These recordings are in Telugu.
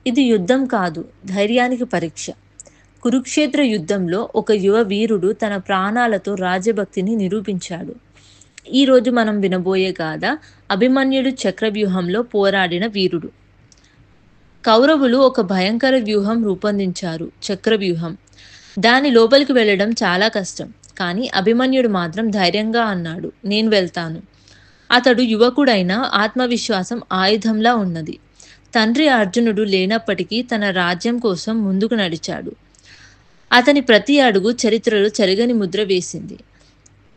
ఇది యుద్ధం కాదు, ధైర్యానికి పరీక్ష. కురుక్షేత్ర యుద్ధంలో ఒక యువ వీరుడు తన ప్రాణాలతో రాజభక్తిని నిరూపించాడు. ఈరోజు మనం వినబోయే గాథ అభిమన్యుడు చక్రవ్యూహంలో పోరాడిన వీరుడు. కౌరవులు ఒక భయంకర వ్యూహం రూపొందించారు, చక్రవ్యూహం. దాని లోపలికి వెళ్ళడం చాలా కష్టం. కానీ అభిమన్యుడు మాత్రం ధైర్యంగా అన్నాడు, నేను వెళ్తాను. అతడు యువకుడైన ఆత్మవిశ్వాసం ఆయుధంలా ఉన్నది. తండ్రి అర్జునుడు లేనప్పటికీ తన రాజ్యం కోసం ముందుకు నడిచాడు. అతని ప్రతి అడుగు చరిత్రలో చెరగని ముద్ర వేసింది.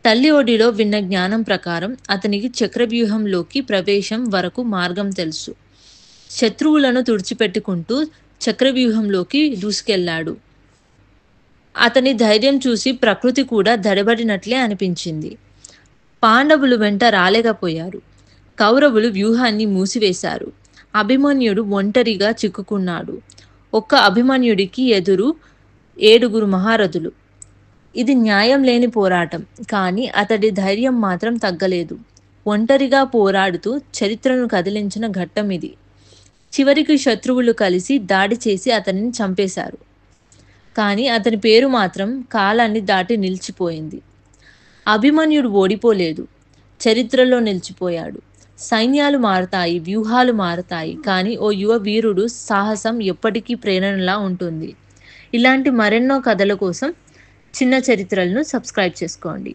తల్లి ఒడిలో విన్న జ్ఞానం ప్రకారం అతనికి చక్రవ్యూహంలోకి ప్రవేశం వరకు మార్గం తెలుసు. శత్రువులను తుడిచిపెట్టుకుంటూ చక్రవ్యూహంలోకి దూసుకెళ్లాడు. అతని ధైర్యం చూసి ప్రకృతి కూడా దడబడినట్లే అనిపించింది. పాండవులు వెంట రాలేకపోయారు. కౌరవులు వ్యూహాన్ని మూసివేశారు. అభిమన్యుడు ఒంటరిగా చిక్కుకున్నాడు. ఒక్క అభిమన్యుడికి ఎదురు 7 మహారథులు. ఇది న్యాయం లేని పోరాటం. కానీ అతడి ధైర్యం మాత్రం తగ్గలేదు. ఒంటరిగా పోరాడుతూ చరిత్రను కదిలించిన ఘట్టం ఇది. చివరికి శత్రువులు కలిసి దాడి చేసి అతనిని చంపేశారు. కానీ అతని పేరు మాత్రం కాలాన్ని దాటి నిలిచిపోయింది. అభిమన్యుడు ఓడిపోలేదు, చరిత్రలో నిలిచిపోయాడు. సైన్యాలు మారతాయి, వ్యూహాలు మారతాయి, కానీ ఓ యువ వీరుడు సాహసం ఎప్పటికీ ప్రేరణలా ఉంటుంది. ఇలాంటి మరెన్నో కథల కోసం చిన్న చరిత్రలను సబ్స్క్రైబ్ చేసుకోండి.